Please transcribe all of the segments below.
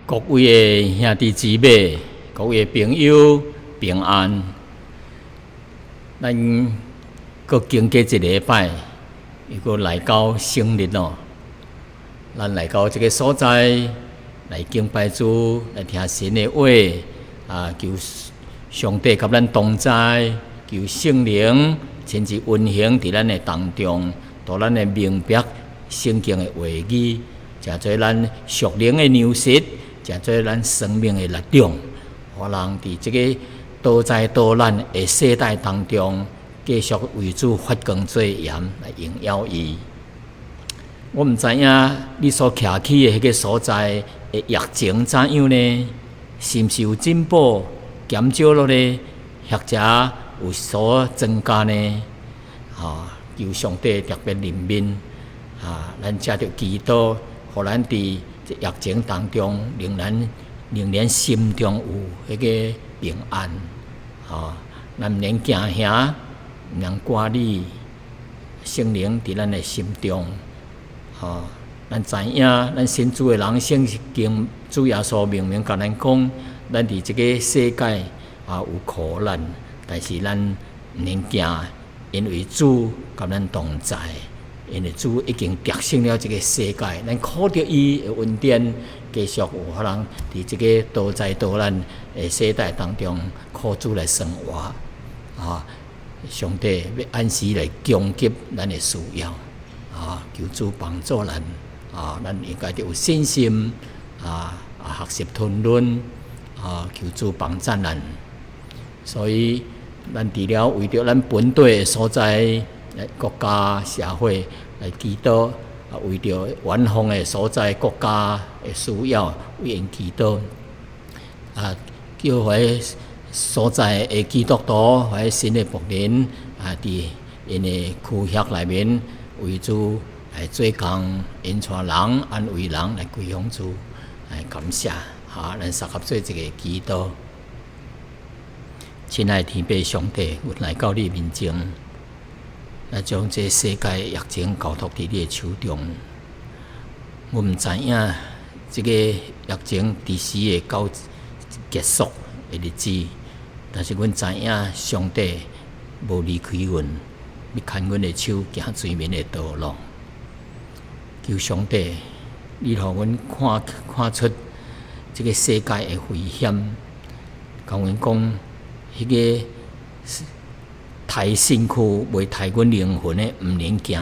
各位的兄弟姊妹、各位朋友平安。咱搁经过一个礼拜，又搁来到圣日咯。咱来到这个所在，来敬拜主，来听神的话，求上帝甲咱同在，求圣灵亲自运行伫咱的当中，导咱的明白圣经的话语，诚做咱属灵的粮食。诚做咱生命的力量，互人伫即个多灾多难的世代当中，继续为主发光做盐来荣耀伊。我毋知影你所徛起的迄个所在的疫情怎样呢？是毋是有进步、减少了呢？或者有所增加呢？求上帝特别怜悯，咱藉着祈祷，互咱伫这疫情当中，仍然心中有迄个平安，咱毋免惊吓，毋免挂虑，圣灵伫咱的心中，咱知影，咱信主的人，圣经主耶稣明明甲咱讲，咱伫即个世界有苦难，但是咱毋免惊，因为主甲咱同在。因为主已经得胜了这个世界，咱靠着伊的恩典，继续有可能伫这个多灾多难的世代当中，靠主来生活。上帝要按时来供给咱的需要。求主帮助咱。咱应该有信心。学习吞忍。求主帮助咱。所以，咱除了为着咱本地的所在。国家社会来祈祷，为着远方的所在国家的需要，为因祈祷。叫迄所在的基督徒，迄新的仆人，伫因的区域内面为主来做工，引带人、安慰人来归向主，来感谢。咱三合做一个祈祷。亲爱的天父上帝，阮来到你面前。将这世界疫情交托伫你的手中，我毋知影这个疫情伫时会到结束的日子，但是阮知影上帝无离开阮，要牵阮的手行水面的道路。求上帝，你互阮看出这个世界的危险，甲阮讲迄个。太身躯袂太阮灵魂的，毋免惊，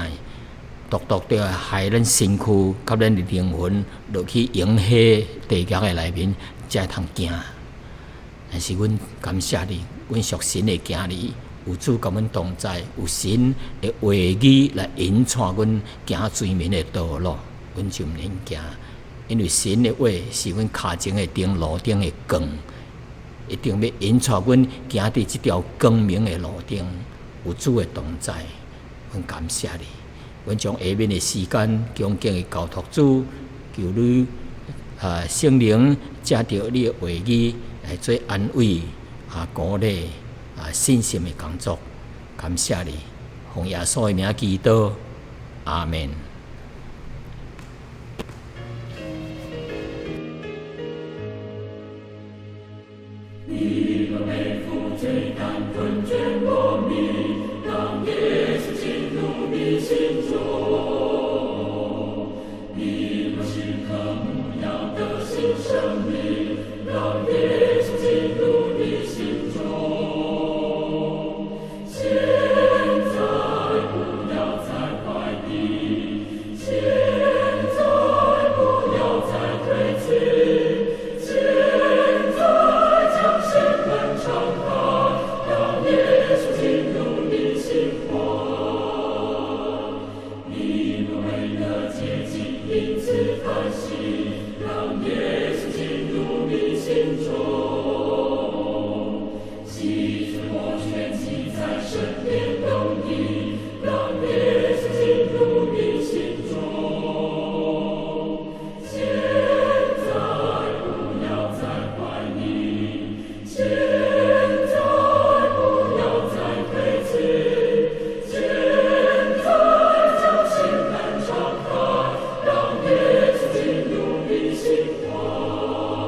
独着害咱身躯甲咱的灵魂落去影响地狱的内面，才会通惊。但是阮感谢你，阮属神的行你，有主甲阮同在，有神的话语来引带阮行水面的道路，阮就毋免惊，因为神的话是阮脚前的灯，路顶的光。一定要引带阮行伫即条光明的路顶，有主的同在，阮感谢你。阮将下面的时间恭敬的交托主，求你圣灵借着你的话语来做安慰、鼓励、信心的工作。感谢你，奉耶稣的名祈祷，阿门。心花。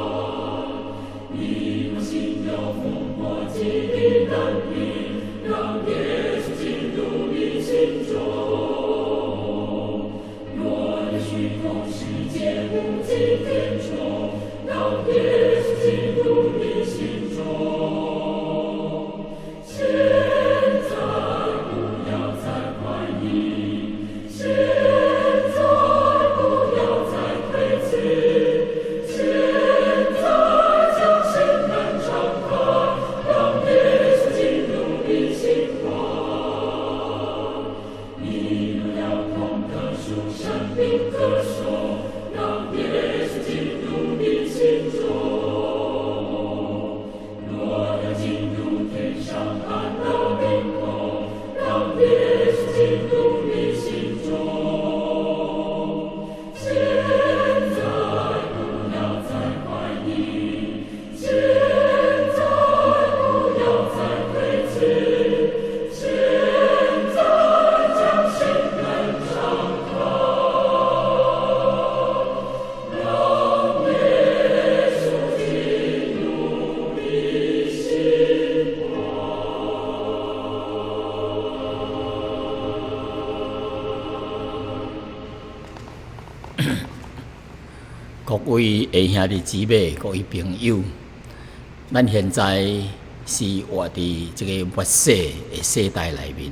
各位弟兄姊妹、各位朋友，咱现在是活伫这个末世的世代内面。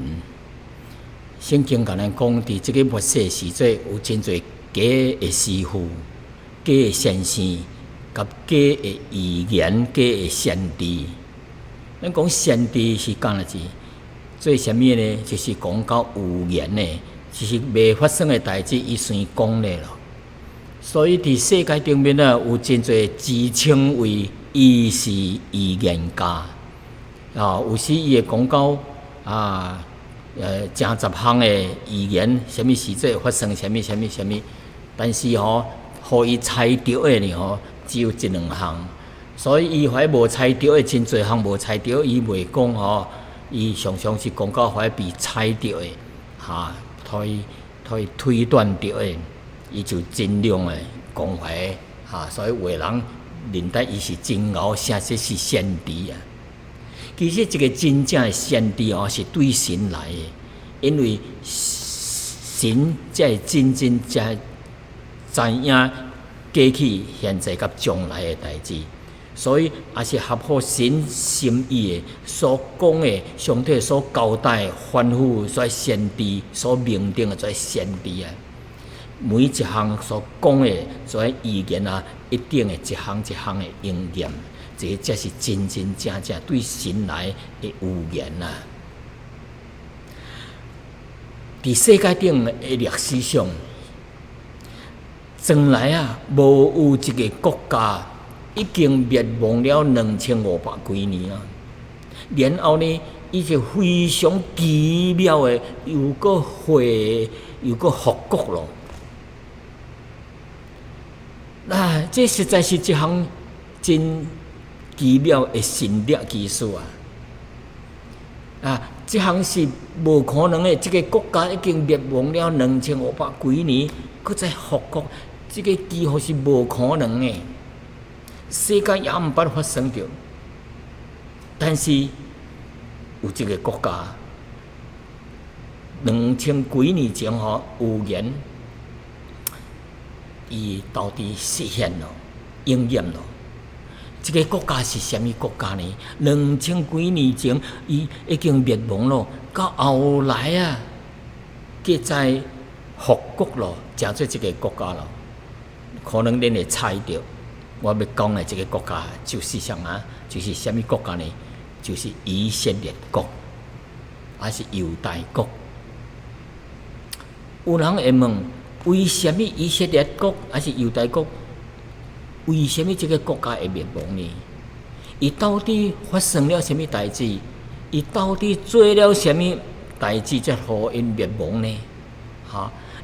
圣经甲咱讲，伫这个末世时节，有真侪假的师傅、假的先生、甲假的预言、假的先知。咱讲先知是讲啥子？做啥物呢？就是讲到有言的，就是未发生的代志，伊先讲咧咯。所以伫世界顶面啊，有真侪自称为伊是预言家有时伊会讲到正10项的预言，什么时节发生什么，但是互伊猜着的呢只有1、2项，所以伊怀无猜着的真侪项无猜着，伊袂讲伊常常是讲到怀被猜着的推断着的。伊就尽量诶讲怀所以有诶人认得伊是真敖，实际是先知啊。其实一个真正诶先知是对神来诶，因为神才会真知影过去、现在甲将来诶代志，所以也是合乎神心意诶所讲诶，上帝所交代、吩咐所先知所命定诶，所先知啊。每一项所讲的所谓预言一定的一项的应验，这才是真正对神来的预言啊！伫世界顶的历史上，从来无有一个国家已经灭亡了2500几年啊！然后呢，伊就非常奇妙的又搁复国咯。这实在是一项真奇妙的神力技术这项是无可能的。这个国家已经灭亡了2500几年，搁再复国，这个几乎是无可能的。世界也毋捌发生着，但是有一个国家2000几年前有言。伊到底实现了、应验了。这个国家是什么国家呢？2000几年前，伊已经灭亡了，到后来佮再复国了，成做这个国家了。可能恁会猜到，我要讲的这个国家就是什么？就是什么国家呢？就是以色列国，还是犹大国？有人会问？为什么以色列国还是犹大国？为什么这个国家会灭亡呢？伊到底发生了什么代志？伊到底做了什么代志才互因灭亡呢？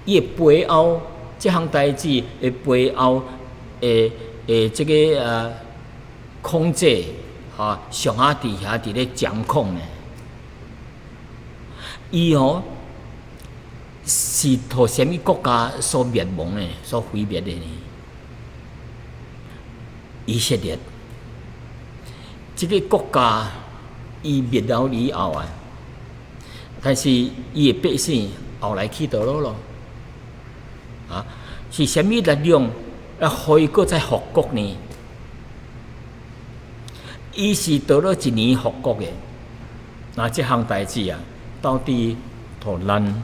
伊的背后这项代志的背后这个控制上下底下伫咧掌控呢？伊是托什么国家所灭亡的、所毁灭的呢？以色列这个国家伊灭了以后但是伊的百姓后来去倒落咯，啊，是虾米力量互伊搁再复国呢？伊是倒落一年复国的，那这项代志啊，到底互咱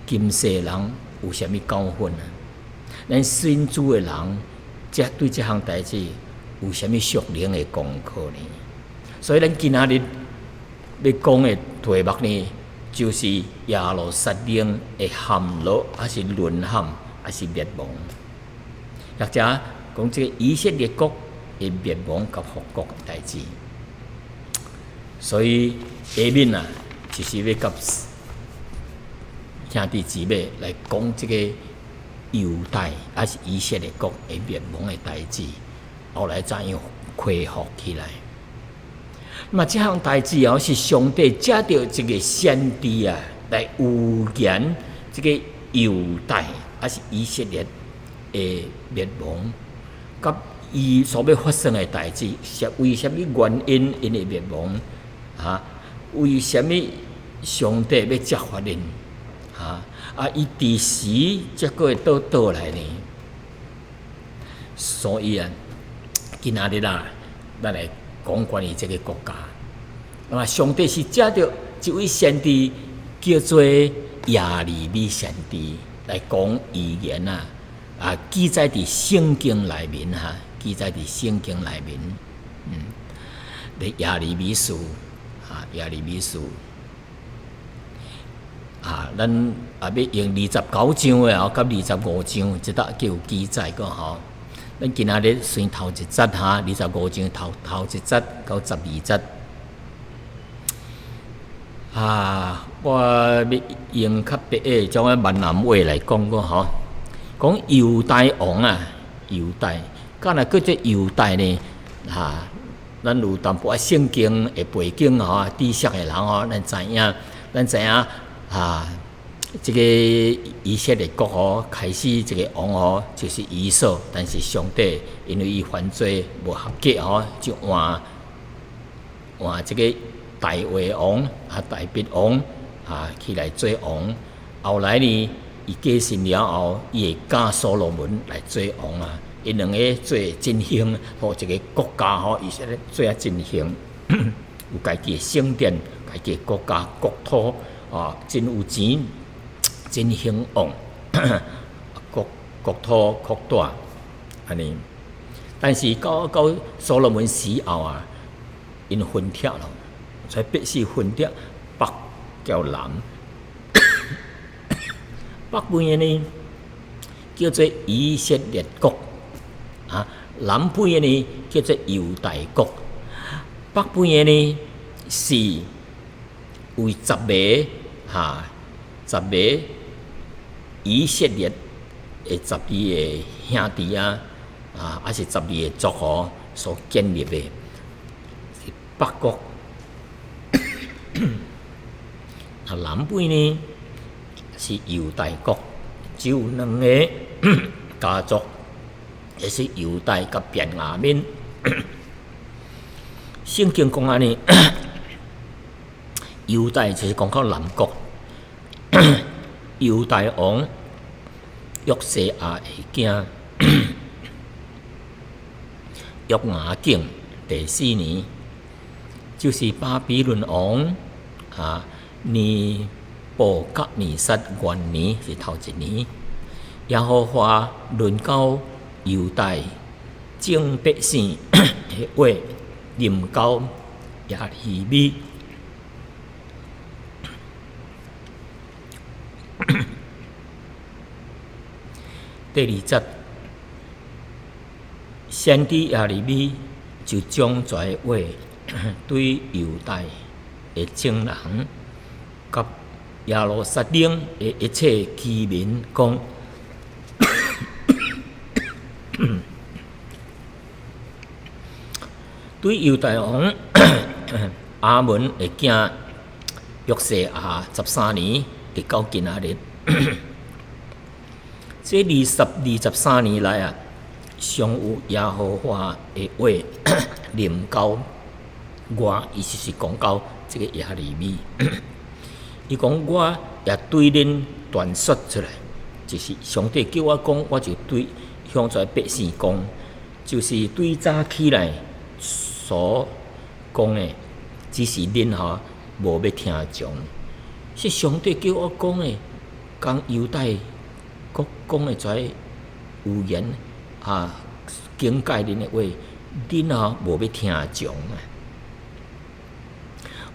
今世人有虾米教训啊？咱信主的人，对这项代志有虾米属灵的功课呢？所以咱今仔日要讲的题目呢，就是耶路撒冷的陷落，还是沦陷，还是灭亡？或者讲这个以色列国的灭亡及复国的代志。所以下面啊，就是要甲兄弟姊妹来讲这个犹太还是以色列国的灭亡的代志，后来怎样恢复起来？那这项代志哦，是上帝借着这个先知啊，来预言这个犹太还是以色列的灭亡，甲伊所要发生的代志，是为什么原因因的灭亡啊？为什么上帝要责罚因啊？伊第时则个会倒来呢？所以啊，今仔日啊，咱来讲关于这个国家。那上帝是借着一位先知叫做亚利米先知来讲预言啊，记载伫圣经内面哈，记载伫圣经内面，亚利米书亚利米书咱要用29章的甲25章，即搭叫有记载个吼。咱今仔日先头一节25章头一节到12节。我要用较别个种个闽南话来讲个吼，讲犹大王啊，犹大，敢若叫做犹大呢？咱有淡薄圣经的背景吼，知识的人吼，咱知影这个以色列国吼开始这个王吼就是以扫，但是上帝因为伊犯罪无合格吼，就换这个大卫王大鼻王起来做王。后来呢，伊继承了后，伊会嫁所罗门来做王啊。因两个做振兴，互一个国家吼，以色列做振兴，有家己的圣殿，家己的国家国土真有钱。真兴旺，国土扩大，安尼。但是到所罗门死后啊，因分拆了，所以必须分拆北叫南。北边的呢叫做以色列国南边的呢叫做犹大国。北边的呢是为10个以色列的12个兄弟还是12个族吼所建立的是北国。南边呢是犹大国，只有2个家族，也是犹大甲便雅悯。圣经讲安尼，犹大就是讲到南国。犹大王约西亚的囝约雅敬第4年，就是巴比伦王尼布甲尼撒元年是头1年，耶和华论到犹大众百姓的话，临到耶利米。第2节，先知耶利米就将这话对犹大的众人甲耶路撒冷的一切居民讲：对犹大王阿门的囝约西亚13年，直到今仔日。这23年来常有耶和华的话临到我，意思是讲到这个耶利米。伊讲我也对恁传说出来，就是上帝叫我讲，我就对向在百姓讲，就是对早起来所讲的，只是恁无要听从。是上帝叫我讲的，讲犹太国讲的跩预言警戒恁的话，恁无要听从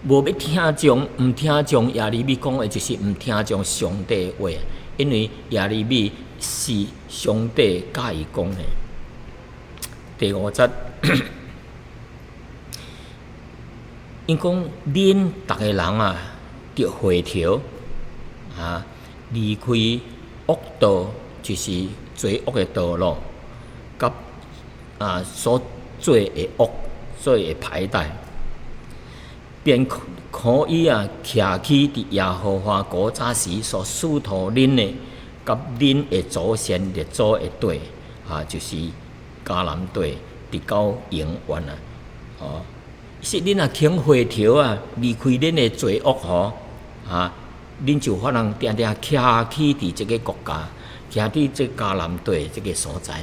无要听从，毋听从耶利米讲的，就是毋听从上帝的话，因为耶利米是上帝甲伊讲的。第5节，因讲恁逐个人着回头离开恶道，就是罪恶的道路，甲所做的恶，所以会歹代。便可以徛起伫耶和华古早时所赐托恁的，甲恁的祖先列祖的地就是迦南地，直到永远是恁肯回头离开恁的罪恶恁就发能定定徛起伫这个国家，徛伫这迦南地这个所在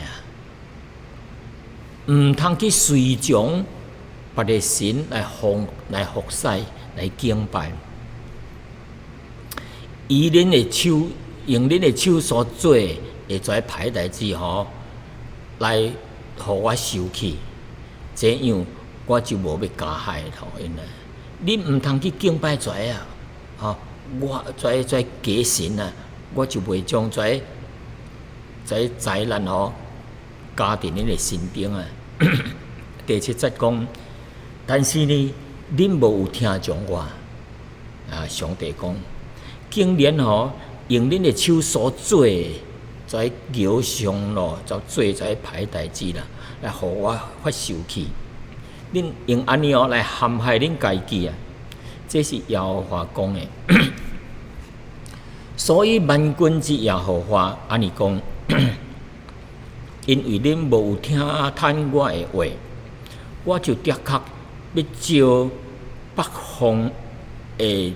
毋通去随从别个神来服侍、来敬拜，以恁的手用恁的手所做的会跩歹代志来互我受气，这样我就无要加害因恁毋通去敬拜跩我跩假神我就袂将跩灾难加伫恁的身顶第7节讲。但是呢，恁无有听从我上帝讲，竟然用恁的手所做跩摇上咯，就做跩歹代志啦，来互我发受气。恁用安尼来陷害恁家己这是耶和华讲的。所以万军之耶和华安尼讲，因为恁无有听趁我的话，我就的确要招北方的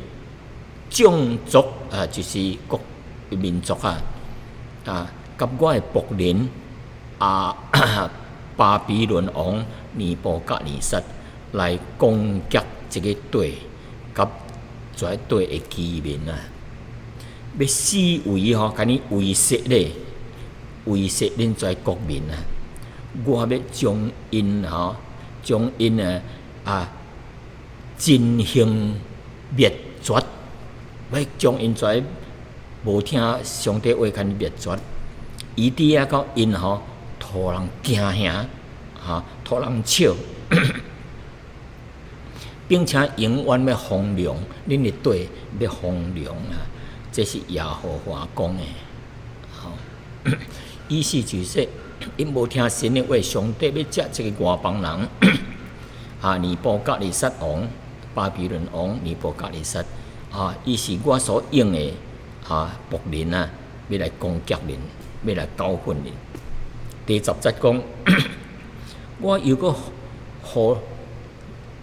种族就是各民族甲我的仆人巴比伦王尼布甲尼撒来攻击这个地，甲跩地的居民要四围甲你威胁咧，威胁恁跩国民我要将因进行灭绝，要将因跩无听上帝话，甲你灭绝，以至到因互人惊吓互人笑，并且永远要荒凉，恁的地要荒凉这是耶和华讲的。意思就是因无听神的话，上帝要接这个外邦人尼布甲尼撒王、巴比伦王尼布甲尼撒伊是我所用的仆人要来攻击恁，要来教训恁。第10节讲，我又搁互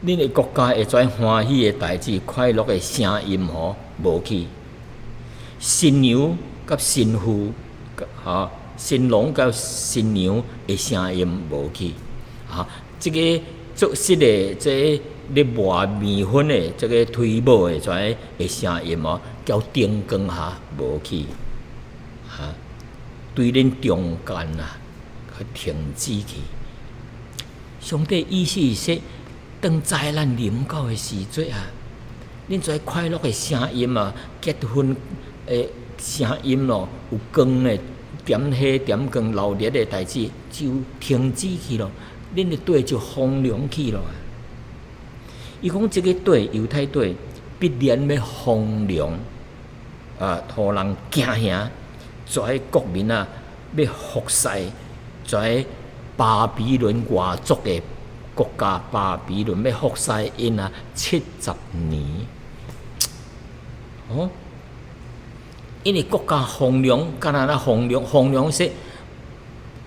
恁的国家会跩欢喜的代志、快乐的声音无去，新娘甲新妇新郎甲新娘的声音无去这个作息的这咧磨面粉的这个推磨的跩的声音叫灯光无去对恁中间停止去。上帝意思是说，当灾难临到的时阵恁跩快乐的声音结婚的声音有光的点火点光热烈的代志就停止去了，恁的地就荒凉去了。伊讲这个地犹太地必然要荒凉互人惊吓，跩国民要服侍跩巴比伦外族的国家，巴比伦要服侍因70年因为国家荒凉，敢若荒凉说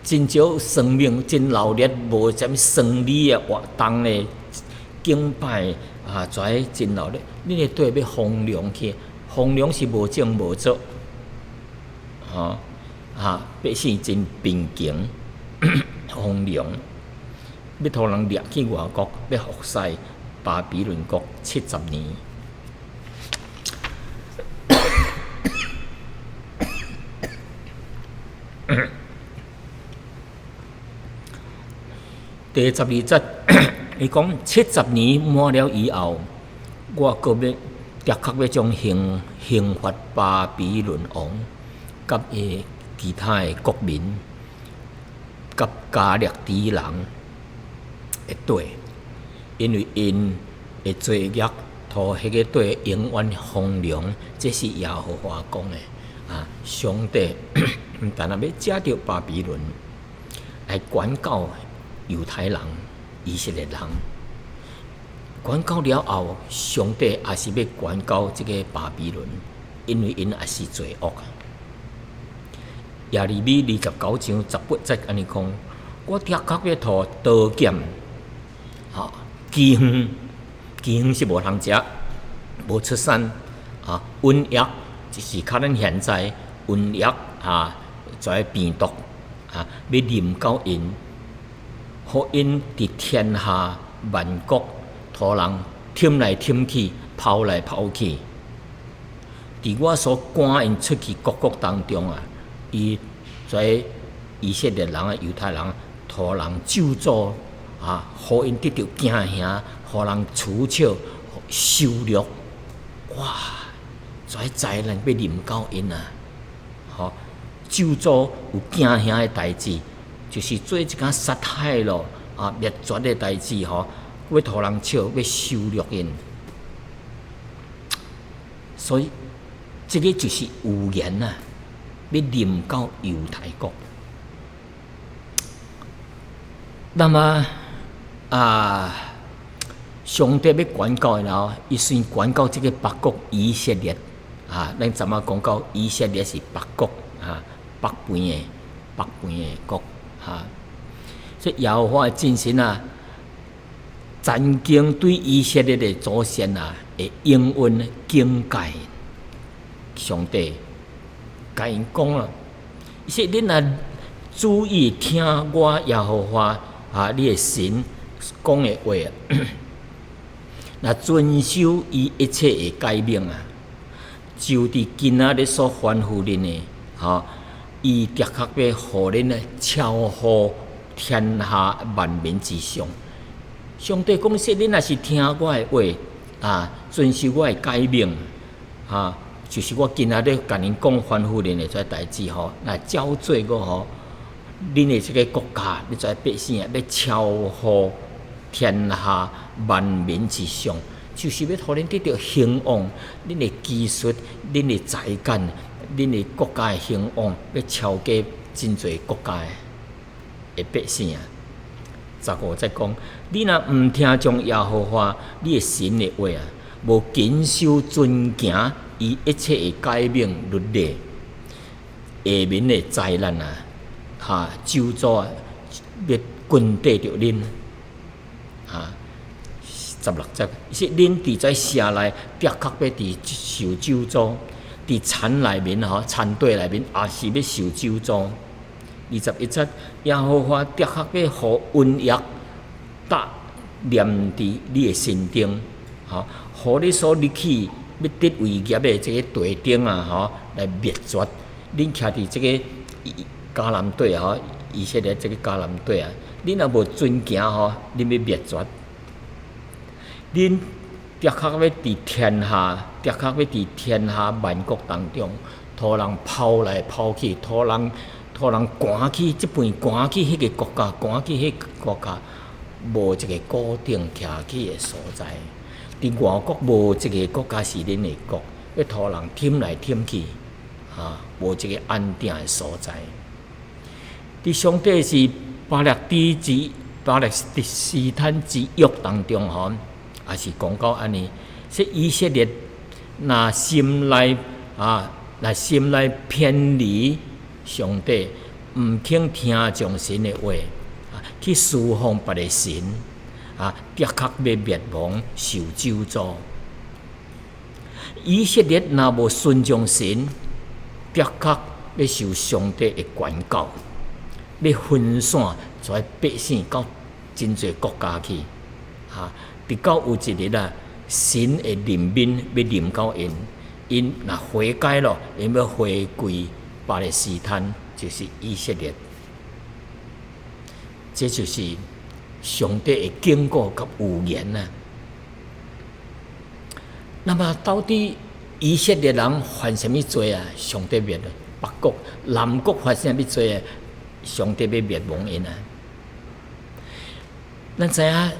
真少生命，真热烈，无啥物生理活动的敬拜跩真热烈。恁的地要荒凉去，荒凉是无种无作，百姓真贫穷，荒凉，要互人掠去外国，要服侍巴比伦国70年。第12节，伊讲70年满了以后，我搁要的确要将刑罚巴比伦王，甲伊其他的国民，甲加略底人会对，因为因的罪孽，互迄个对永远荒凉。这是耶和华讲的。上帝毋但要借着巴比伦来管教犹太人、以色列人，管教了后，上帝也是要管教这个巴比伦，因为因也是罪恶。耶利米29章18节安尼讲：我的确要互刀剑，饥荒是无通食，无出产瘟疫就是较咱现在瘟疫跩病毒要临到因，互因伫天下万国，互人添来添去，抛来抛去。伫我所赶因出去各国当中伊跩以色列人犹太人，互人咒诅互因得到惊吓，互人取笑、羞辱，哇！跩灾难要临到因咒诅有惊吓的代志，就是做一件杀害咯灭绝的代志要互人笑，要羞辱因。所以这个就是预言要临到犹太国。那么上帝要管教然后，伊先管教这个北国以色列咱昨仔讲到以色列是北国北边的国所以耶和华的真神曾经对以色列的祖先会应允警戒。上帝甲因讲了，伊说：恁若注意听我耶和华你的神讲的话若遵守伊一切的诫命就伫今仔日所吩咐恁的伊的确要互恁超乎天下万民之上。上帝讲说：恁若是听我的话遵守我的诫命就是我今仔日甲恁讲吩咐恁的这代志来照做个恁的这个国家，你这百姓要超乎天下万民之上，就是要互恁得到兴旺，恁的技术、恁的才干、恁的国家的兴旺，要超过真侪国家的百姓15节讲，你若毋听从耶和华你的神的话无谨守遵行伊一切的诫命律例，下面的灾难咒詛要滚地着恁16节，说恁伫在城内的确要伫受咒詛，伫田内面田地内面也是要受咒詛。21节，耶和华的确要互瘟疫搭念伫你的心中互你所入去要得伟业的这个地顶来灭绝。恁徛伫这个迦南地以色列这个迦南地恁若无遵行恁要灭绝。恁的确要伫天下，的确要伫天下万国当中，互人抛来抛去，互人赶去这边，赶去迄个国家，赶去迄个国家，无一个固定徛起的所在。伫外国无一个国家是恁的国，要互人添来添去无一个安定的所在。伫上帝是巴勒斯坦之约当中也是讲到安尼，说以色列若心内偏离上帝，毋肯听从神的话去侍奉别个神的确要灭亡受咒詛。以色列若无顺从神，必确要受上帝的管教，要分散在百姓到真侪国家去。直到有一日啊，神的怜悯要临到因若悔改咯，因要回归巴勒斯坦，就是以色列。这就是上帝的警告甲预言啊。那么到底以色列人犯什么罪啊？上帝灭了北国、南国犯什么罪啊？上帝要灭亡因啊！咱知影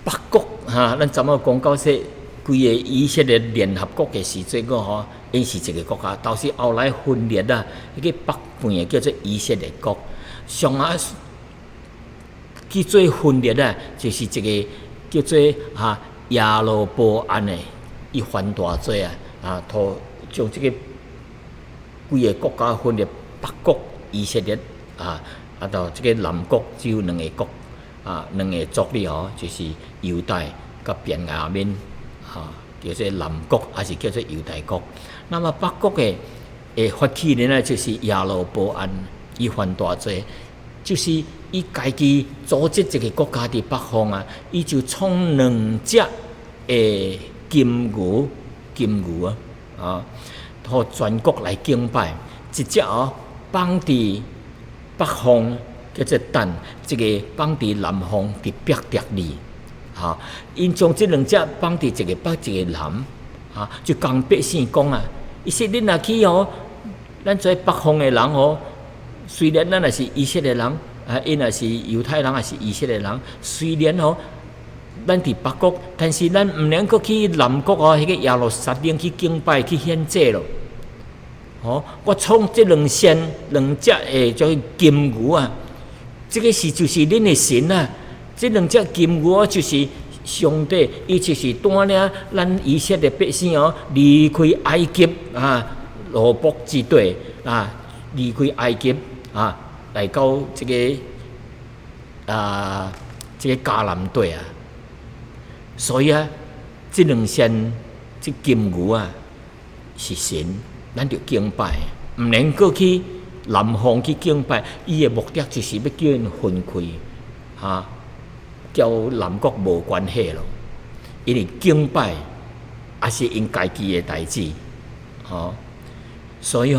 北国咱昨仔讲到说，规个以色列联合国嘅时阵个因是一个国家，但是后来分裂啊，迄个北边嘅叫做以色列国，上下去做分裂啊，就是一个叫做亚罗波安的，伊犯大罪托将这个规个国家分裂，北国以色列到这个南国只有两个国两个族里就是犹太甲便雅悯叫做南国，还是叫做犹太国。那么北国的发起人呢，就是亚罗波安，伊犯大罪，就是伊家己组织一个国家伫北方伊就创2只的金牛互全国来敬拜，一只放伫北方叫做蛋，一个放伫南方伫伯特利。因将这2只放伫一个北一个南，就讲百姓讲伊说恁若去咱做北方的人虽然咱也是以色列人，因也是犹太人，也是以色列人，虽然咱伫北国，但是咱毋能够去南国迄个耶路撒冷去敬拜去献祭咯。我创这2只的叫金牛这个就是恁的神啊！这2只金牛就是上帝，伊就是带领咱以色列百姓离开埃及罗卜之地离开埃及来到这个迦南地所以这2这金牛是神，咱就敬拜，毋能够去南方去敬拜。伊的目的就是要叫因分开交南国无关系咯，因为敬拜也是因家己的代志，所以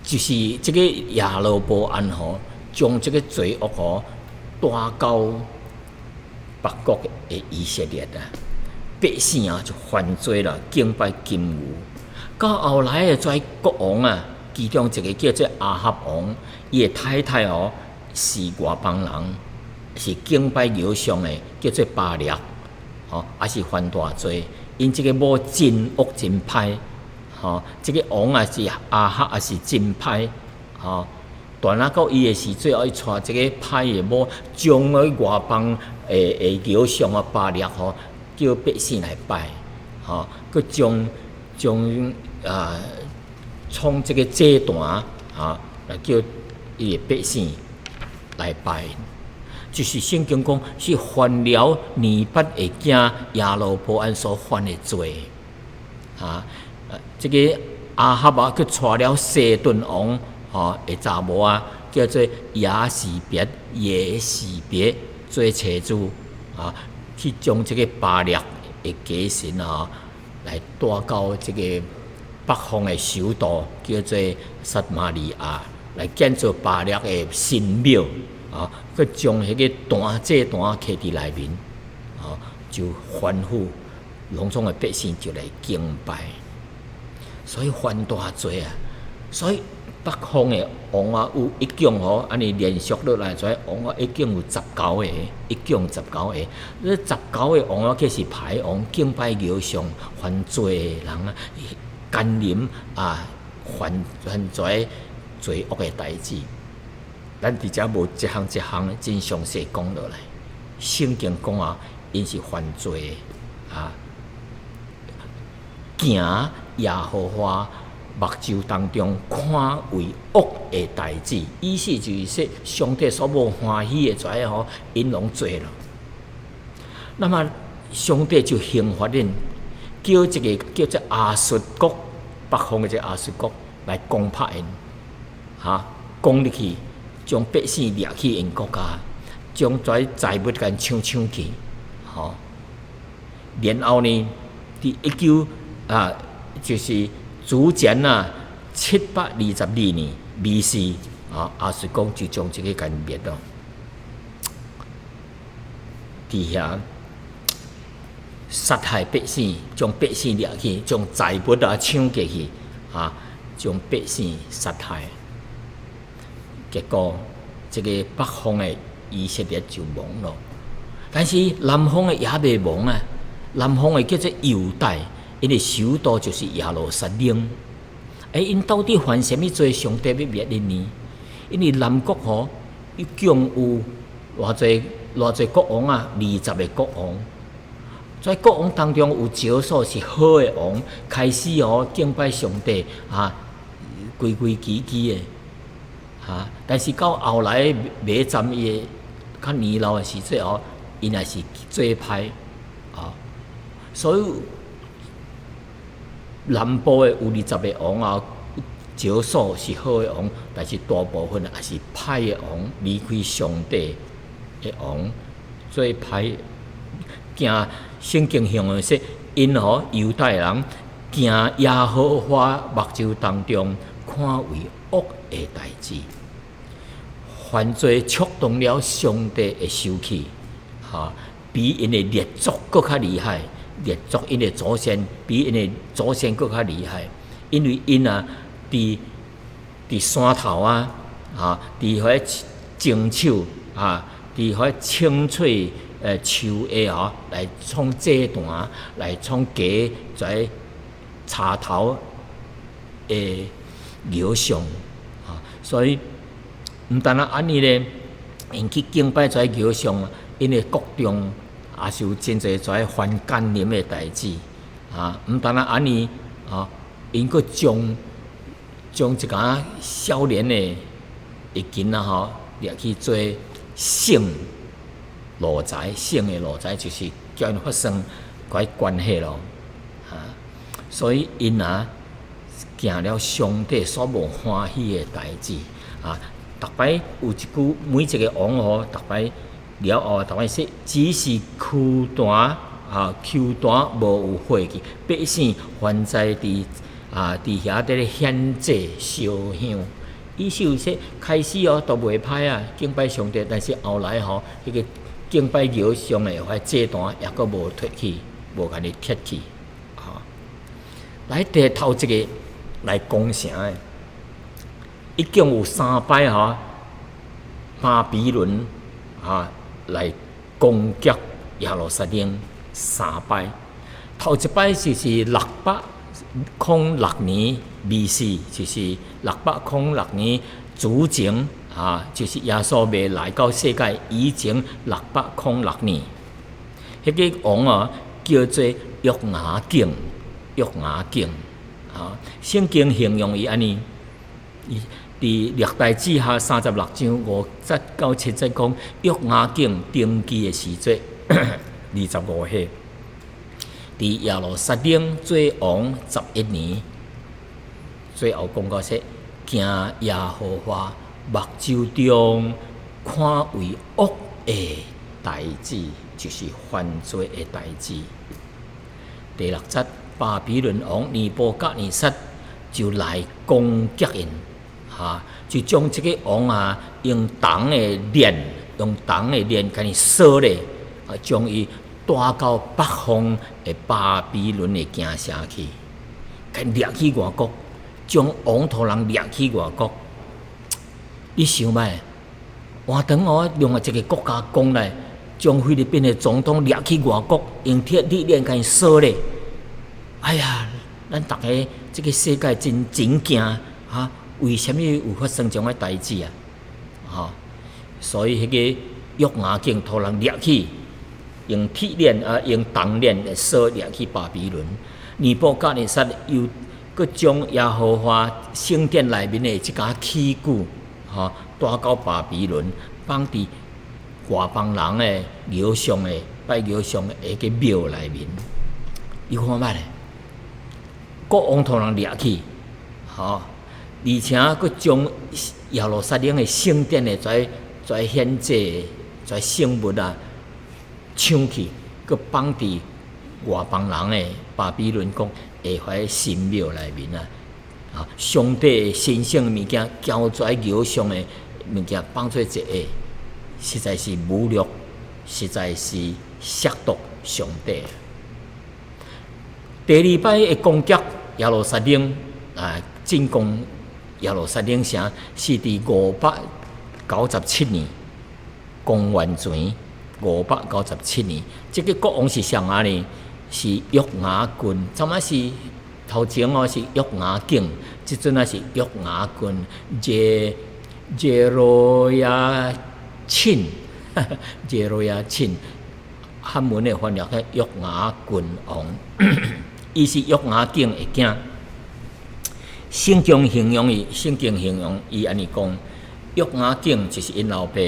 就是这个亚罗波安将这个罪恶带到北国的以色列百姓就犯罪了，敬拜金牛。到后来的跩国王其中一个叫做亚哈王，伊的太太是外邦人，是敬拜偶像的，叫做巴力，也是犯大罪。因这个某真恶真歹，这个王是亚哈也是真歹，但到伊的时阵，伊带这个歹的某将迄外邦的偶像巴力叫百姓来拜，佮将创这个祭坛来叫伊的百姓来拜。就是圣经讲是犯了尼八的囝亚罗波安所犯的罪这个亚哈去带了西顿王的查某叫做耶士别做妻子去将这个巴力的假神来带到这个北方的首都叫做撒玛利亚，来建造巴力的神庙佮将迄个祭坛刻伫内面就吩咐农村的百姓就来敬拜，所以犯大罪所以北方的王有一共安尼连续落来，跩王一共有19个，一共19个。这19个王皆是歹王，敬拜偶像，犯罪的人甘霖犯跩罪恶的代志。咱伫遮无一项真详细讲落来。圣经讲因是犯罪行耶和华目睭当中看为恶的代志，意思就是说上帝所无欢喜的跩因拢做了。那么上帝就刑罚恁，叫一个叫做亚述国北方的这亚述国来攻破因，攻入去，将百姓掠去因国家，将跩财物甲抢去，然后呢，伫就是主前722年BC，亚述国就将这个干灭了。伫遐杀害百姓，将百姓掠去，将财物抢去，将百姓杀害。结果，这个北方的以色列就亡了，但是南方的也未亡啊。南方的叫做犹大，因的首都就是耶路撒冷。因到底犯什么罪？上帝要灭因呢？因为南国一共有偌侪国王啊，20个国王。在国王当中有少数是好的王，开始敬拜上帝规矩矩的但是到后来买占伊的较年老的时阵因也是做歹所以南部的有20个王少数是好的王，但是大部分也是歹的王，离开上帝的王，做歹行。圣经形容说，因犹太人行耶和华目睭当中看为恶的代志，犯罪触动了上帝的手气，比因的列祖更较厉害。列祖因的祖先比因的祖先更较厉害，因为因伫山头伫遐种树伫遐清脆树下来创祭坛，来创家在插头的偶像所以毋但安尼咧，因去敬拜在偶像，因的国中也是有真侪在犯奸淫的代志毋但安尼因佫将一个少年的囡仔掠去做性奴才，性的奴才就是叫因发生关系咯所以因行了上帝所无欢喜的代志逐摆有一句，每一个王逐摆了后，逐摆说只是躯弹无有火去，百姓还在伫遐咧献祭烧香。意思是说，开始都袂歹敬拜上帝，但是后来迄个敬拜偶像的祭坛也佫无脱去，无甲你撤去来第头一个来攻城的，一共有3摆巴比伦来攻击耶路撒冷3摆。头一摆就是606年 BC， 就是606年主前就是耶稣未来到世界以前606年，迄个王叫做约雅敬。圣经形容伊安尼，伫历代志下36章5节到7节讲，约雅敬登基的时阵25岁，伫耶路撒冷做王11年，最后讲到说，行耶和华目睭中看为恶的代志，就是犯罪的代志。第6节，巴比伦王尼布甲尼撒就来攻击因，就将这个王用铜的链，甲伊锁咧，将伊带到北方的巴比伦的境城去，甲掠去外国，将王土人掠去外国。你想觅，换当另外一个国家攻来，将菲律宾的总统掠去外国，用铁链甲伊锁咧。哎呀，咱大家这个世界真惊为什么有发生这种代志所以迄个约雅敬土人掠去，用铁链用铜链来锁掠去巴比伦。尼布甲尼撒又佫将耶和华圣殿内面的一家器具带到巴比伦，放伫外邦人的偶像的拜偶像诶个庙内面，伊看歹咧，国王互人掠去，而且佫将耶路撒冷诶圣殿诶跩献祭跩圣物啊抢去，佫放伫外邦人诶巴比伦国下怀神庙内面啊！上帝神圣诶物件，交跩偶像诶物件放做一下，实在是侮辱，实在是亵渎上帝。第二摆诶攻击耶路撒冷进攻耶路撒冷城，是伫597年，公元前597年。这个国王是谁呢？是约雅斤，怎么是头前是约雅敬，即阵是约雅斤，耶罗亚钦，耶罗亚钦，汉文的翻译係約雅斤王，伊是約雅敬的囝。聖經形容伊安尼講，約雅敬就是因老爸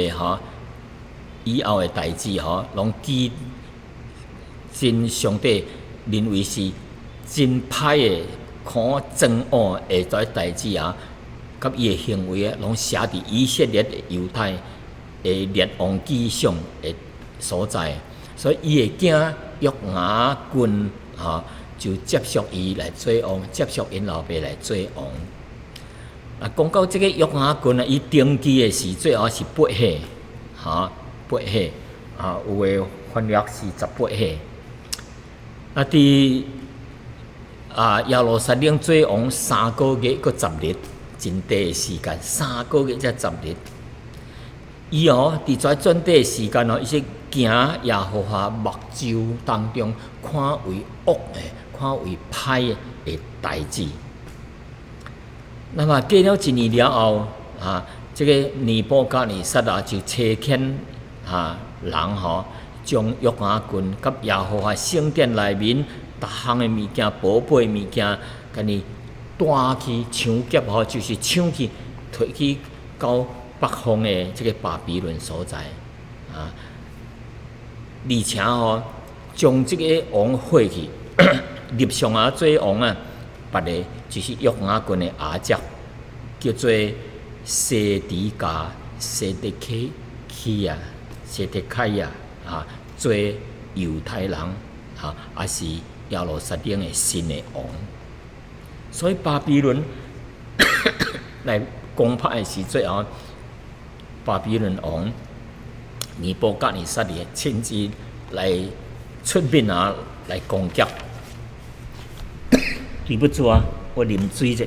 以後的代志攏記真上帝認為是真歹的看憎惡的跩代志甲伊的行為攏寫佇以色列的猶太的列王記上的所在，所以伊的囝約雅斤就接續伊來做王，接續因老爸來做王。講到這個約雅斤伊登基的時最後是8歲，8歲有誒翻譯是18歲。佇耶路撒冷做王3個月個10日，真短的時間，3個月才10日。伊佇跩轉短的時間伊是行耶和華目睭當中看為惡的、看為歹的代志。那麼過了1年了後，這個尼布甲尼撒就差遣人將約雅斤甲耶和華聖殿內面逐項的物件、寶貝物件，甲伊帶去搶劫就是搶去摕去到北方的這個巴比倫所在而且將這個王廢去，立上做王別個就是約雅斤的阿姐，叫做西底家、西底凱亞做猶太人也是耶路撒冷的新的王。所以巴比倫來攻破的時陣巴比倫王尼布甲尼撒親自來出面來攻擊。對不住我啉水者。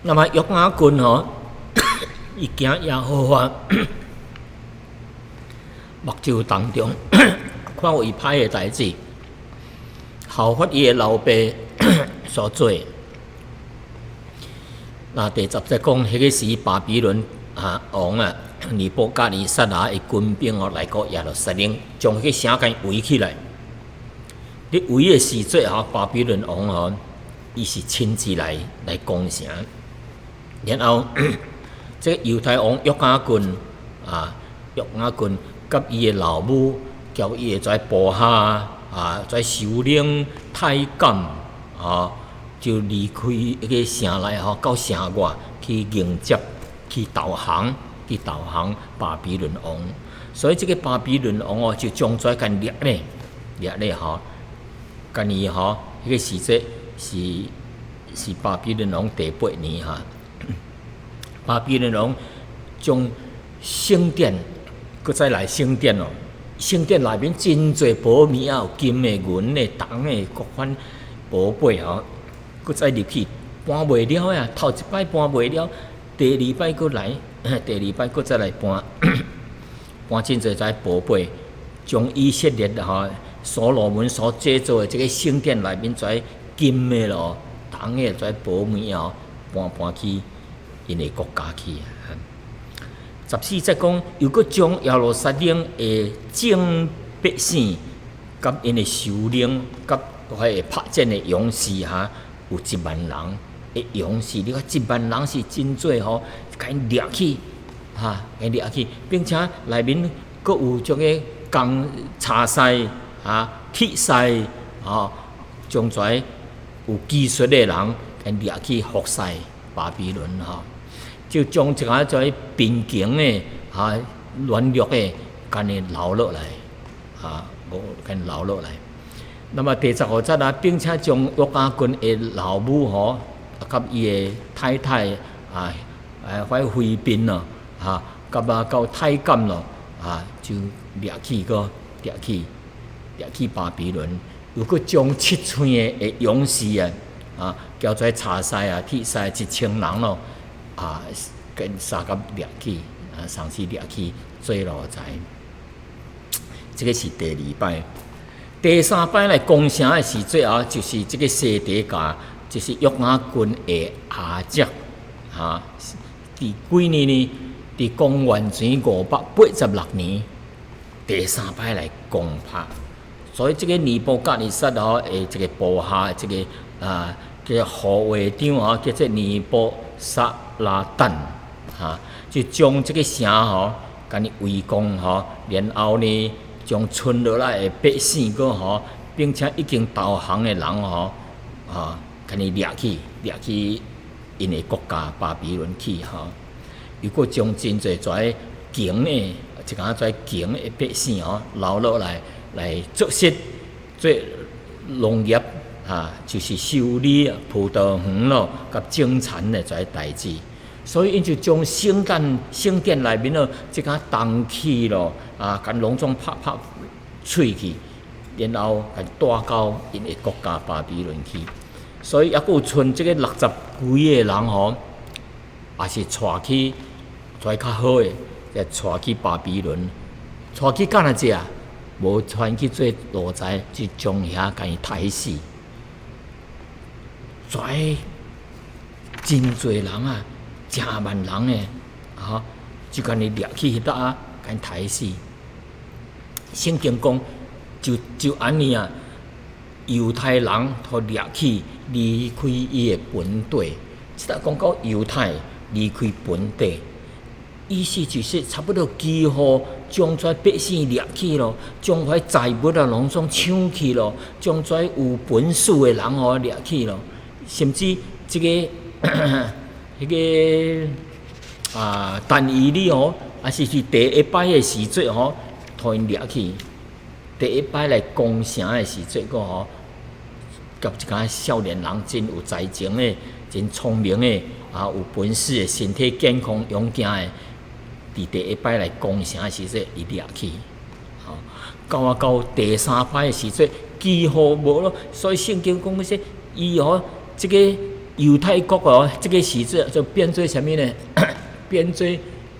那麼約雅斤伊行耶和華目睭當中看為歹的代志，效法伊的老爸所做。第10節講，迄個時巴比倫王尼布甲尼撒的軍兵來到耶路撒冷，將迄個城給圍起來。你圍的時陣巴比倫王伊是親自來攻城。然後，這個猶太王約雅斤甲伊的老母，交伊的跩部下跩首領太監就離開迄個城內到城外去迎接，去投降巴比倫王。所以這個巴比倫王就將跩干掠咧干伊迄個時節是巴比倫王第8年巴比倫王將聖殿，擱再來聖殿聖殿內面真濟寶物有金的、銀的、銅的各款寶貝擱再入去搬袂了呀。頭一擺搬袂了，第二擺擱來，第二擺擱再來搬真濟跩寶貝，將以色列所羅門所製造的這個聖殿內面跩金的銅的跩寶物搬去因的国家去啊。14节讲，又搁将耶路撒冷的众百姓，甲因的首领，甲迄个拍战的勇士哈，有1万人的勇士，你看1万人是真多吼，甲因掠去哈，甲因掠去，并且内面搁有种个钢叉赛啊、铁赛啊，将跩有技术的人，甲因掠去服侍巴比伦哈。就将一个在边境的啊软弱的，甲伊留落来啊，甲伊留落来。那么第15节啊，并且将约雅斤的老母吼，甲伊的太太啊，迄妃嫔咯，啊，甲到太监咯，啊，就掠去巴比伦，又搁将7寸的勇士啊，叫做查西啊、铁西1000人咯。啊，跟三甲掠去，啊，上次掠去做奴才。这个是第2摆，第3摆来攻城的时阵啊，就是这个西底家，就是约雅斤的阿姐，啊，伫几年呢？伫公元前586年，第3摆来攻破。所以这个尼布甲尼撒吼，诶，这个部下，这个啊，这个护卫长啊，叫做尼布撒拉旦哈，就将这个城吼，甲伊围攻吼，然后呢，将存落来的百姓个吼，并且已经投降的人吼，啊，甲伊掠去因的国家巴比伦去吼，又搁将真侪跩穷的，一个跩穷的百姓吼留落来作息做农业。啊，就是修理葡萄园咯，甲种田的跩代志，所以因就将圣殿内面咯，即个东起咯，啊，甲隆重拍碎去，然后甲带到因的国家巴比伦去。所以抑佫有剩即个60几个人吼，也是带去跩较好诶，带去巴比伦，带去干哪只啊？无传去做奴才，就将遐甲伊杀死。跩真侪人啊，真万人诶，啊，就甲伊掠去迄搭啊，甲伊杀死。圣经讲，就安尼啊，犹太人互掠去离开伊诶本地。即搭讲到犹太离开本地，意思就是差不多几乎将跩百姓掠去咯，将迄财物啊拢总抢去咯，将跩有本事诶人吼掠去咯。甚至这个迄个啊，但以理哦，也是第1摆的时阵吼，互因掠去。第1摆来攻城的时阵个吼，甲一个少年人真有才情的、真聪明的啊，有本事的、身体健康、勇健的，伫第1摆来攻城的时阵，伊掠去。吼，到第3摆的时阵，几乎无咯。所以圣经讲迄些伊吼。这个犹太国哦，这个时阵就变做什么呢？变做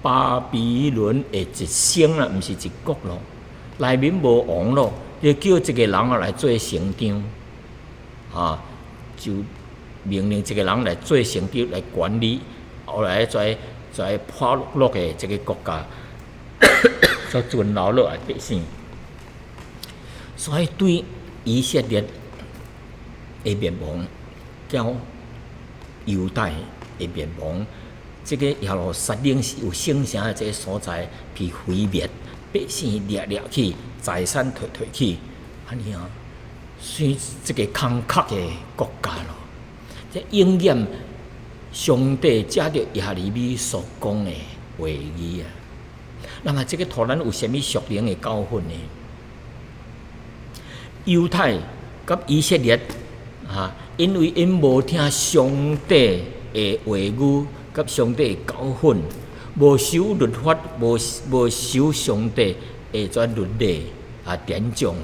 巴比伦的一省啦，毋是一国咯。内面无王咯，就叫一个人来做省长，啊，就命令一个人来做省长来管理，后来在破落的这个国家，所存留落来百姓。所以对以色列的灭亡。叫犹太的灭亡，这个耶路撒冷是有圣城的这个所在被毁灭，百姓掠去，财产摕去，安尼啊，算这个坎坷的国家咯。这应验上帝借着耶利米所讲的话语啊。那么这个互咱有啥物属灵的教训呢？犹太甲以色列啊。因为因无听上帝的话语，甲上帝的教训，无守律法，无守上帝的这律例啊典章，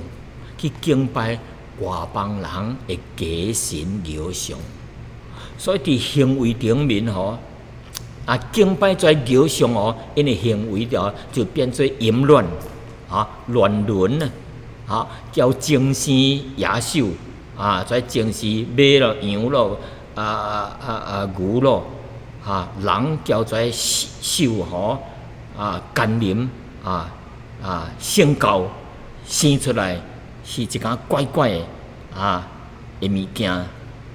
去敬拜外邦人的假神偶像，所以伫行为顶面吼，啊敬拜这偶像哦，因的行为就变做淫乱啊、乱伦啊，叫精神野兽。啊，跩情绪买咯、羊咯，牛咯，人叫做兽吼，甘霖性高生出来是一件怪怪的的物件，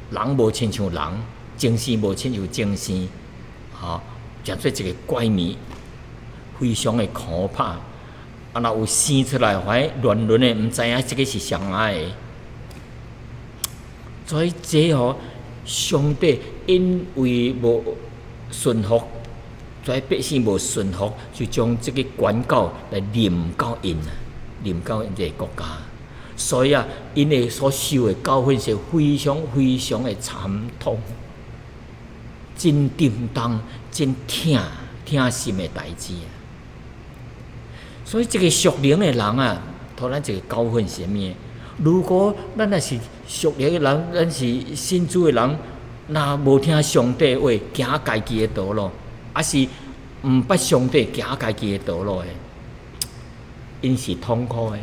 人无亲像人，精神无亲像精神，叫做一个怪物，非常的可怕。若有生出来，还乱伦的，毋知影这个是上爱的。所以这上帝因为无顺服，所以百姓无顺服，就将这个管教来临到因这个国家。所以因的所受的教训是非常非常的惨痛，真沉重、真痛心的代志。所以这个属灵的人互咱一个教训是啥物？如果咱若是属灵的人，咱是信主的人，若无听上帝话，行家己的道路，还是毋捌上帝行家己的道路的，因是痛苦的。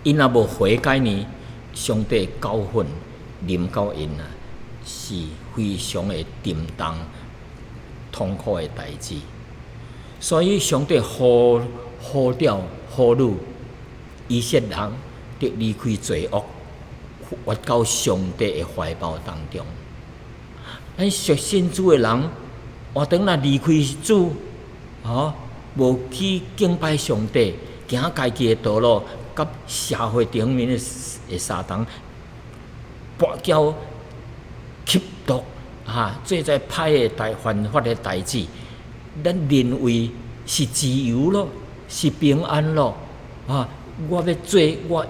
因若无悔改呢，上帝教训临到因是非常的沉重、痛苦的代志。所以上帝呼吁以色列人得离开罪恶，活到上帝的怀抱当中。咱属信主的人，换当若离开主，无去敬拜上帝，行家己的道路，甲社会顶面的撒旦跋筊吸毒做在歹的犯法的代志。咱认为是自由咯，是平安咯，我要做我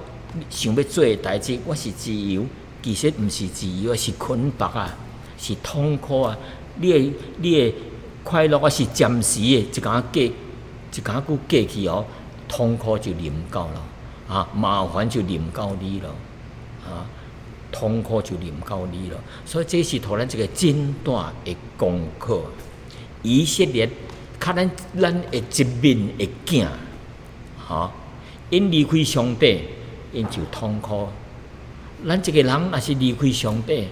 想要做的代志，我是自由，其实毋是自由，是捆绑是痛苦你的快乐是暂时的，一工久过去痛苦就临到了，麻烦就临到你了，痛苦就临到你了。所以这是互咱一个真大的功课。以色列，较咱的一面的镜，因离开上帝，因就痛苦。咱一个人若是离开上帝，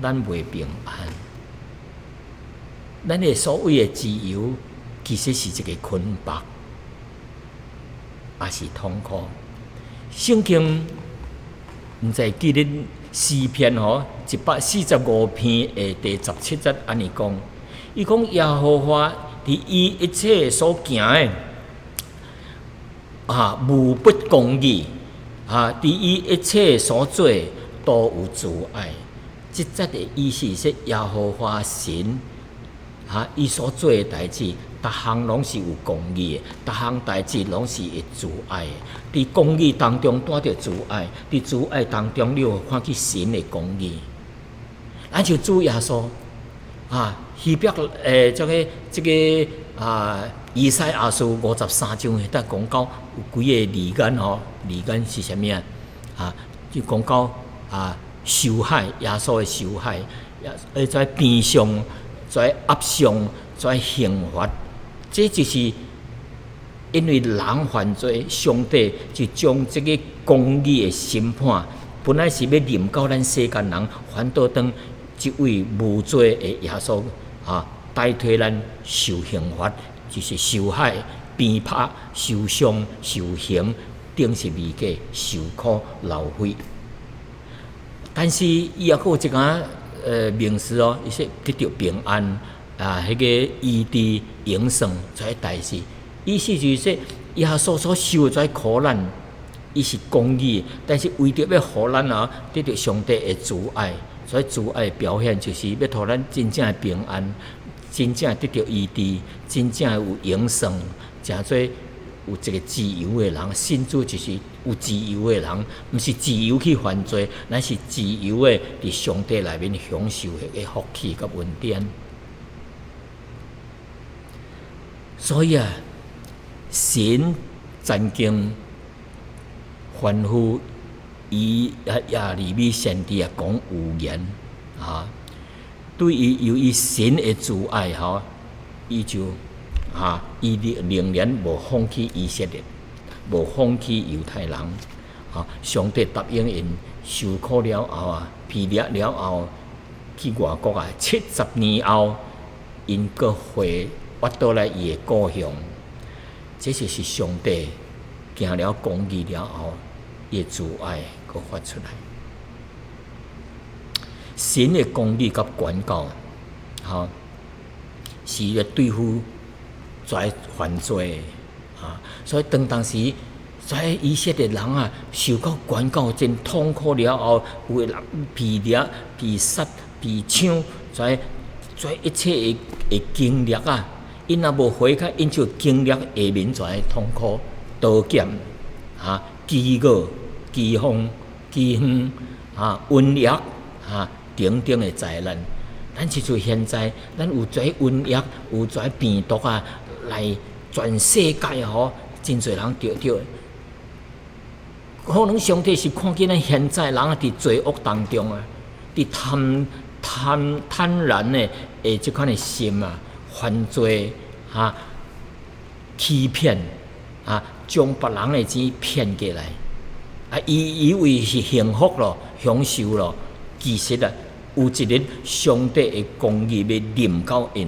咱袂平安。咱的所谓的自由，其实是一个捆绑，也是痛苦。圣经毋知记得诗篇145篇的第17节安尼讲。伊讲耶和华伫伊一切所行的无不公义，伫伊一切所做都有慈爱。即节的意思是耶和华神伊所做的代志，逐项拢是有公义的，逐项代志拢是会慈爱的。伫公义当中带着慈爱，伫慈爱当中你有看见神的公义。咱就主耶稣希伯这个以赛亚书53章迄搭讲到有几个字眼字眼是啥物就讲到受害，耶稣的受害，在边上，在压上，在刑罚，这就是因为人犯罪，上帝就将这个公义的审判，本来是要临到咱世间人，反倒当这位无罪的耶稣代替咱受刑罚，就是受害、鞭拍、受伤、受刑，顶十字架受苦流血。但是伊也有一个名词伊说得到平安迄个医治永生这代志，意思就是说耶稣所受的苦难，伊是公义，但是为着要互咱得到上帝的慈爱。所以慈爱的表现就是要互咱真正的平安，真正得到医治，真正有永生，诚做有一个自由的人。信主就是有自由的人，毋是自由去犯罪，乃是自由的伫上帝内面享受迄个福气甲恩典。所以神曾经吩咐伊亚利米先知讲预言对于由于神的慈爱伊就伊仍然无放弃以色列，无放弃犹太人上帝答应因受苦了后，被掠了后，去外国啊，70年后，因搁回倒来伊的故乡。这就是上帝行了公义了后，伊的慈爱搁发出来。神的公义甲管教，是咧对付跩犯罪所以当时。跩以色列人啊，受到管教真痛苦了后，有的人被掠、被杀、被抢，跩一切的经历啊，因若无悔改，因就经历下面跩痛苦、刀剑饥饿、饥荒、饥荒瘟疫等等的灾难。咱就现在，咱有跩瘟疫，有跩病毒来全世界真侪人得着。可能上帝是看见咱现在人伫罪恶当中伫贪婪的即款的心犯罪欺骗将别人的钱骗过来以为是幸福咯，享受咯，其实有一日上帝的公义要临到因。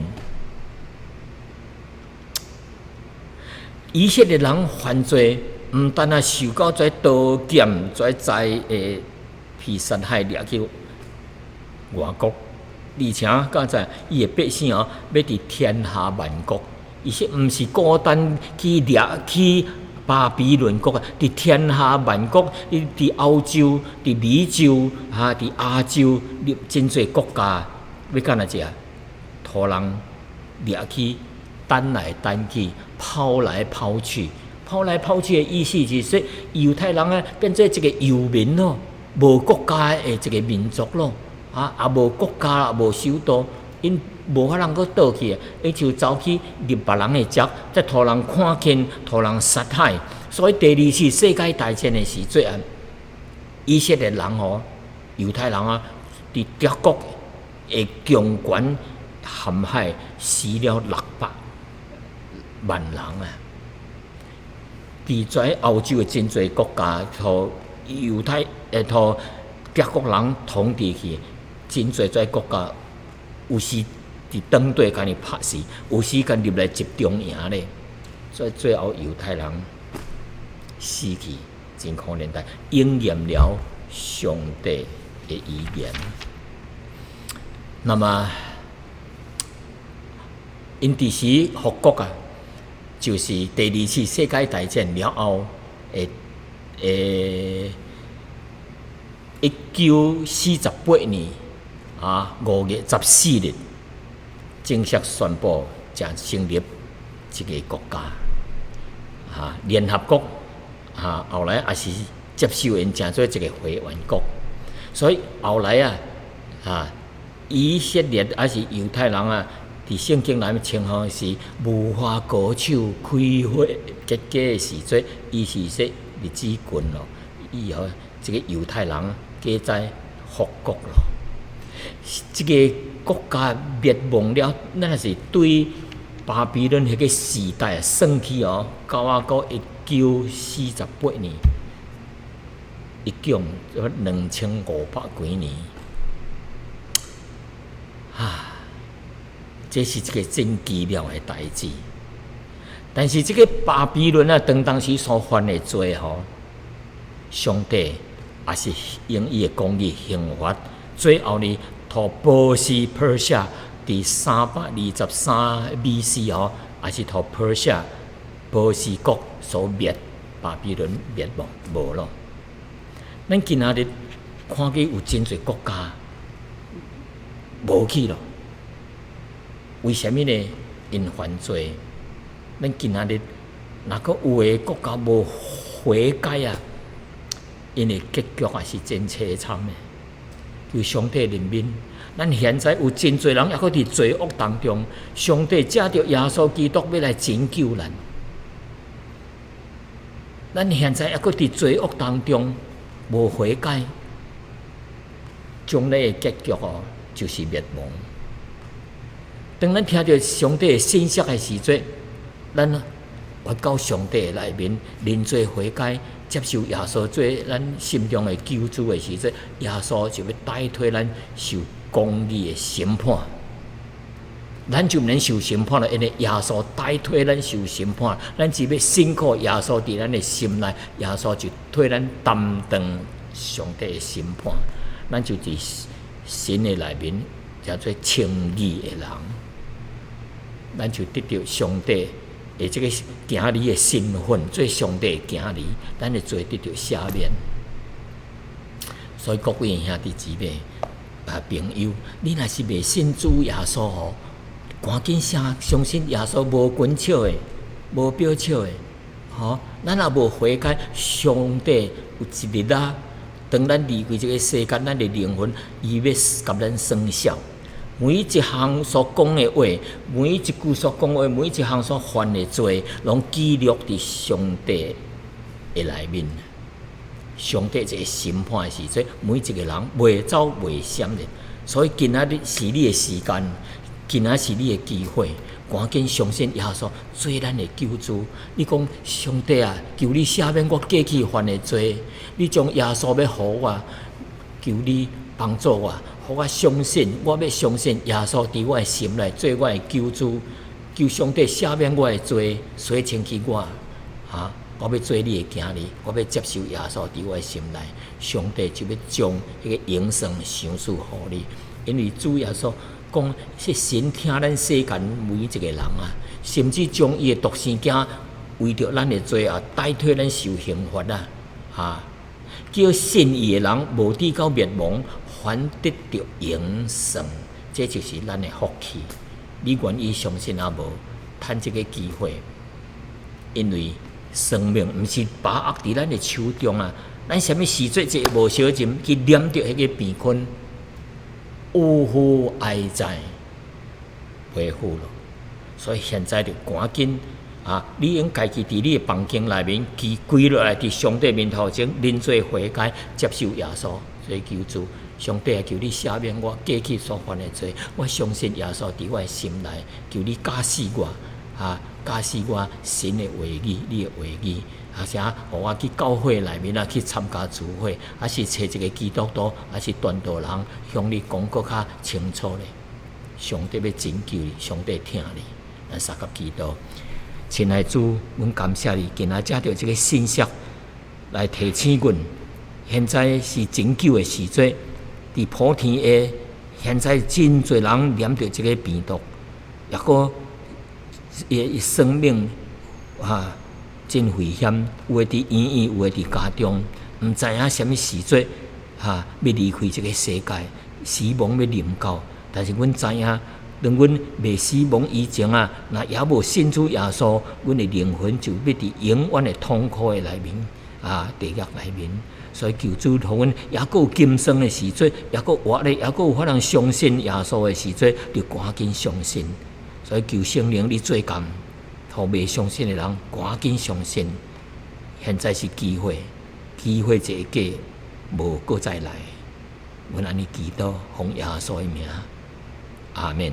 以色列人犯罪。毋但受到跩刀剑、跩的被杀害掠去外国，而且刚才伊的百姓要伫天下万国，伊说毋是孤单去掠去巴比伦国伫天下万国，伫欧洲、伫美洲伫亚洲，真侪国家要干哪只？互人掠去，单来单去，抛来抛去。抛来抛去的意思就是说，犹太人变做一个游民咯，无国家的一个民族咯，也无国家，无首都，因无法通搁倒去，伊就走去入别人的籍，再互人看见，互人杀害。所以第二次世界大战的时阵，以色列人犹太人伫德国的强权陷害，死了600万人伫跩欧洲的真侪国家，互犹太互德国人统治去，真侪跩国家有时伫当地甲你拍死，有时甲入来集中营咧。所以最后犹太人死去，真可怜的，应验了上帝的遗言。那么因伫时复国就是第二次世界大战了后1948年5月14日，正式宣布才成立一个国家联合国后来也是接受因成做一个会员国，所以后来以色列还是犹太人伫圣经内面称呼是无花果树开花结果的时阵，伊是说日子近咯，以后这个犹太人加在复国咯。这个国家灭亡了，那是对巴比伦迄个时代算起到1948年，一共2500几年这是一个真奇妙的代志。但是这个巴比伦当时所犯的罪上帝也是用伊的公义刑罚，最后呢，托波斯 Persia 伫323 BC 也是托 Persia 波斯国所灭，巴比伦灭亡无咯。咱今仔日看见有真侪国家无去咯。为什么呢？因犯罪。咱今仔日若阁有诶国家无悔改因诶结局也是真凄惨诶。求上帝怜悯。咱现在有真侪人抑阁伫罪恶当中，上帝借着耶稣基督要来拯救咱。咱现在抑阁伫罪恶当中无悔改，将来诶结局就是灭亡。当咱听到上帝的信息的时阵，咱回到上帝的内面，认罪悔改，接受耶稣做咱心中的救主的时阵，耶稣就要代替咱受公义的审判。咱就免受审判了，因为耶稣代替咱受审判，咱只要信靠耶稣伫咱的心内，耶稣就替咱担当上帝的审判，咱就伫神的内面叫做称义的人，咱就得到上帝的这个行礼的身份，做上帝的行礼，咱的罪得到赦免。所以各位兄弟姊妹朋友，你若是未信主耶稣吼，赶紧相信耶稣无滚笑的，无表笑的，吼！咱若无悔改，上帝有一日啊，当咱离开这个世界，咱的灵魂伊要甲咱算账。每一项所讲的话，每一句所讲的话，每一项所犯的罪，拢记录伫上帝的内面。上帝这个审判的时阵，每一个人袂走袂闪的。所以今仔日是你的时间。今仔是你的机会，赶紧相信耶稣做咱的救主。你讲上帝啊，求你赦免我过去犯的罪。你将耶稣要互我，求你帮助我，互我相信。我要相信耶稣伫我的心内做我的救主。求上帝赦免我的罪，洗清去我。我要做你的行礼，我要接受耶稣伫我的心内。上帝就要将迄个永生赏赐互你，因为主耶稣。讲是神听咱世间每一个人啊，甚至将伊的独生子为着咱的罪啊，代替咱受刑罚啊！叫信伊的人无至到灭亡，反得到永生，这就是咱的福气。你愿意相信啊？无趁这个机会，因为生命毋是把握伫咱的手中啊！咱什么时阵一无小心去念着迄个病困？有福哀哉，恢复了。所以现在就赶紧你应家己伫你的房间内面，跪落来伫上帝面头前，认罪悔改，接受耶稣做救主。上帝求你赦免我过去所犯的罪，我相信耶稣伫我的心内，求你教示我教示我神的话语，你的话语。且互我去教会内面去参加聚会，还是找一个基督徒，还是传道人，向你讲搁较清楚咧。上帝要拯救你，上帝听你，咱三甲祈祷。亲爱的主，阮感谢你，今仔接到这个信息来提醒阮，现在是拯救的时阵，伫普天下，现在真侪人染着这个病毒，也个伊生命真危险，有诶伫医院，有诶伫家中，毋知影什么时阵要离开这个世界，死亡要临到。但是阮知影，当阮未死亡以前若也无信主耶稣，阮诶灵魂就要伫永远诶痛苦诶内面地狱内面。所以求主互阮也阁有今生诶时阵，也阁活咧，也阁有法通相信耶稣诶时阵，就赶紧相信。所以求圣灵你做工。互未相信的人，赶紧相信。现在是机会，机会这一个无搁再来。阮安尼祈祷，奉耶稣的名，阿门。